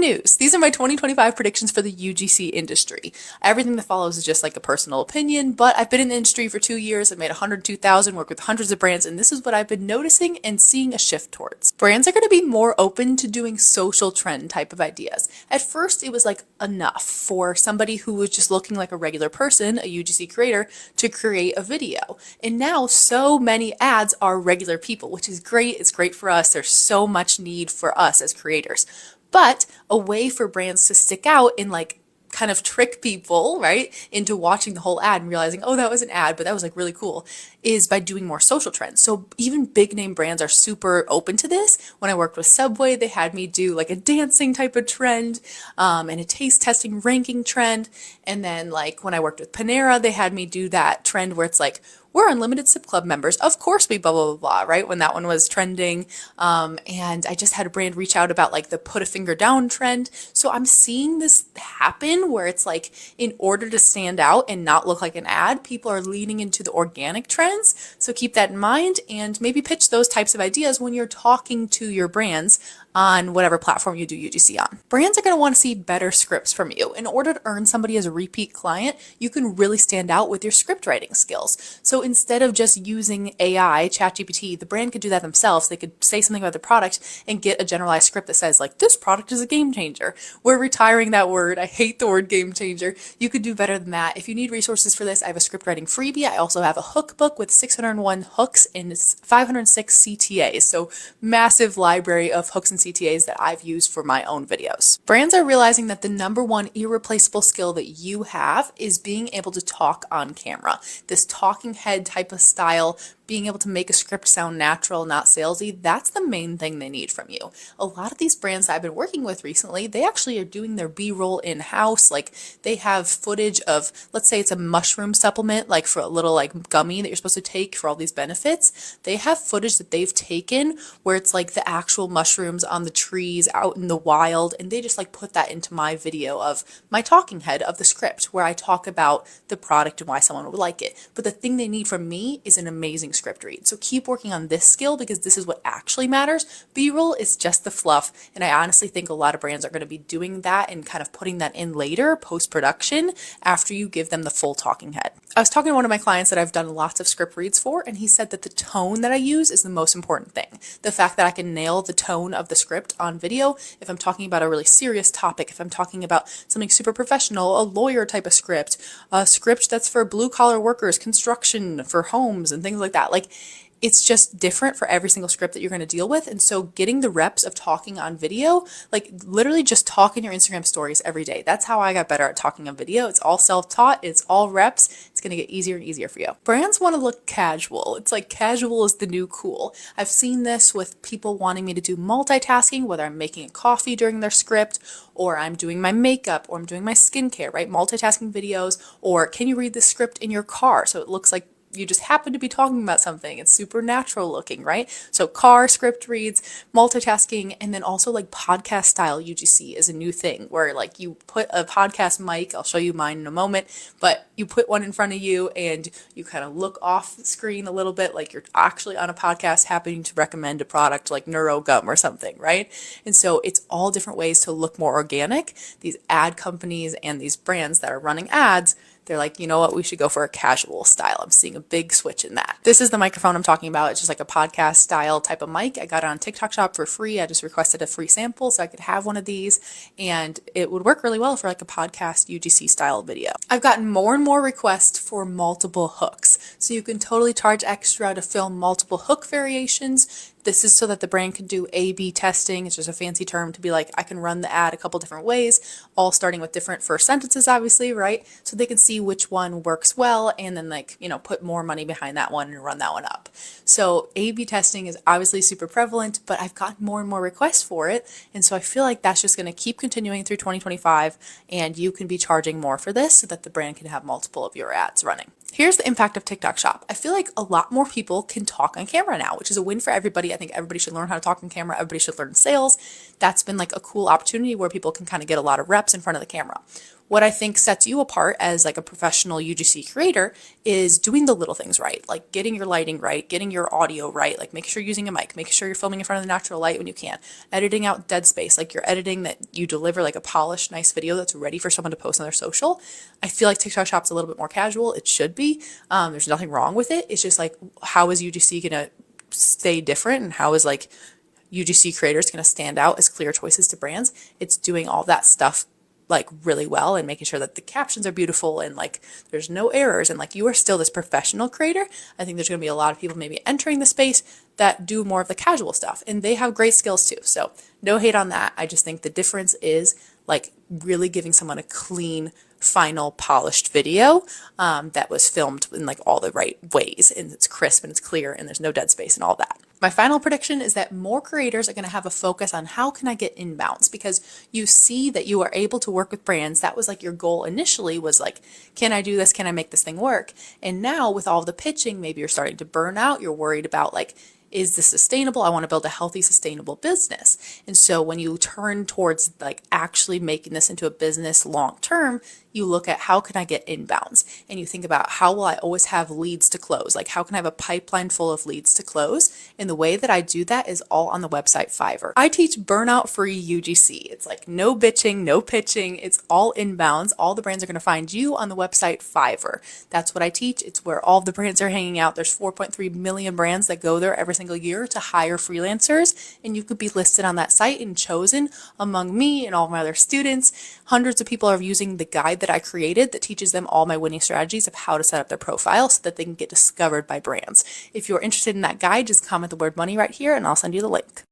news. These are my 2025 predictions for the UGC industry. Everything that follows is just like a personal opinion, but I've been in the industry for 2 years. I've made 102,000, worked with hundreds of brands, and this is what I've been noticing and seeing a shift towards. Brands are going to be more open to doing social trend type of ideas. At first, it was like enough for somebody who was just looking like a regular person, a UGC creator, to create a video. And now so many ads are regular people, which is great. It's great for us. There's so much need for us as creators. But a way for brands to stick out and like kind of trick people, right, into watching the whole ad and realizing, oh, that was an ad, but that was like really cool, is by doing more social trends. So even big name brands are super open to this. When I worked with Subway, they had me do like a dancing type of trend and a taste testing ranking trend. And then like when I worked with Panera, they had me do that trend where it's like, we're unlimited sip club members. Of course we blah, blah, blah, blah, right? When that one was trending. And I just had a brand reach out about like the put a finger down trend. So I'm seeing this happen where it's like, in order to stand out and not look like an ad, people are leaning into the organic trends. So keep that in mind and maybe pitch those types of ideas when you're talking to your brands on whatever platform you do UGC on. Brands are going to want to see better scripts from you. In order to earn somebody as a repeat client, you can really stand out with your script writing skills. So instead of just using AI, ChatGPT, the brand could do that themselves. They could say something about the product and get a generalized script that says like, this product is a game changer. We're retiring that word. I hate the word game changer. You could do better than that. If you need resources for this, I have a script writing freebie. I also have a hook book with 601 hooks and 506 CTAs. So massive library of hooks and CTAs that I've used for my own videos. Brands are realizing that the number one irreplaceable skill that you have is being able to talk on camera. This talking head type of style, being able to make a script sound natural, not salesy, that's the main thing they need from you. A lot of these brands that I've been working with recently, they actually are doing their B-roll in-house. Like they have footage of, let's say it's a mushroom supplement, like for a little like gummy that you're supposed to take for all these benefits. They have footage that they've taken where it's like the actual mushrooms on the trees out in the wild, and they just like put that into my video of my talking head of the script where I talk about the product and why someone would like it. But the thing they need from me is an amazing script read. So keep working on this skill because this is what actually matters. B-roll is just the fluff. And I honestly think a lot of brands are going to be doing that and kind of putting that in later post-production after you give them the full talking head. I was talking to one of my clients that I've done lots of script reads for, and he said that the tone that I use is the most important thing. The fact that I can nail the tone of the script on video, if I'm talking about a really serious topic, if I'm talking about something super professional, a lawyer type of script, a script that's for blue collar workers, construction, for homes and things like that. Like it's just different for every single script that you're going to deal with. And so getting the reps of talking on video, like literally just talk in your Instagram stories every day. That's how I got better at talking on video. It's all self-taught. It's all reps. It's going to get easier and easier for you. Brands want to look casual. It's like casual is the new cool. I've seen this with people wanting me to do multitasking, whether I'm making a coffee during their script or I'm doing my makeup or I'm doing my skincare, right? Multitasking videos, or can you read the script in your car so it looks like you just happen to be talking about something. It's super natural looking, right? So car script reads, multitasking, and then also like podcast style UGC is a new thing where like you put a podcast mic, I'll show you mine in a moment, but you put one in front of you and you kind of look off the screen a little bit like you're actually on a podcast happening to recommend a product like NeuroGum or something, right? And so it's all different ways to look more organic. These ad companies and these brands that are running ads, they're like, you know what, we should go for a casual style. I'm seeing a big switch in that. This is the microphone I'm talking about. It's just like a podcast style type of mic. I got it on TikTok Shop for free. I just requested a free sample so I could have one of these, and it would work really well for like a podcast UGC style video. I've gotten more and more requests for multiple hooks. So you can totally charge extra to film multiple hook variations. This is so that the brand can do A/B testing. It's just a fancy term to be like, I can run the ad a couple different ways, all starting with different first sentences, obviously, right? So they can see which one works well and then like, you know, put more money behind that one and run that one up. So A/B testing is obviously super prevalent, but I've gotten more and more requests for it. And so I feel like that's just going to keep continuing through 2025, and you can be charging more for this so that the brand can have multiple of your ads running. Here's the impact of TikTok Shop. I feel like a lot more people can talk on camera now, which is a win for everybody. I think everybody should learn how to talk on camera. Everybody should learn sales. That's been like a cool opportunity where people can kind of get a lot of reps in front of the camera. What I think sets you apart as like a professional UGC creator is doing the little things right, like getting your lighting right, getting your audio right, like making sure you're using a mic, making sure you're filming in front of the natural light when you can, editing out dead space, like you're editing that you deliver like a polished, nice video that's ready for someone to post on their social. I feel like TikTok Shop's a little bit more casual. It should be. There's nothing wrong with it. It's just like, how is UGC gonna stay different, and how is like UGC creators gonna stand out as clear choices to brands? It's doing all that stuff like really well and making sure that the captions are beautiful and like there's no errors and like you are still this professional creator. I think there's going to be a lot of people maybe entering the space that do more of the casual stuff, and they have great skills too. So no hate on that. I just think the difference is like really giving someone a clean, final, polished video that was filmed in like all the right ways, and it's crisp and it's clear and there's no dead space and all that. My final prediction is that more creators are going to have a focus on how can I get inbounds, because you see that you are able to work with brands. That was like your goal initially, was like, can I do this? Can I make this thing work? And now with all the pitching, maybe you're starting to burn out. You're worried about like, is this sustainable? I want to build a healthy, sustainable business. And so when you turn towards like actually making this into a business long term, you look at how can I get inbounds, and you think about how will I always have leads to close? Like how can I have a pipeline full of leads to close? And the way that I do that is all on the website Fiverr. I teach burnout free UGC. It's like no bitching, no pitching. It's all inbounds. All the brands are going to find you on the website Fiverr. That's what I teach. It's where all the brands are hanging out. There's 4.3 million brands that go there every single year to hire freelancers, and you could be listed on that site and chosen among me and all my other students. Hundreds of people are using the guide that I created that teaches them all my winning strategies of how to set up their profile so that they can get discovered by brands. If you're interested in that guide, just comment the word money right here and I'll send you the link.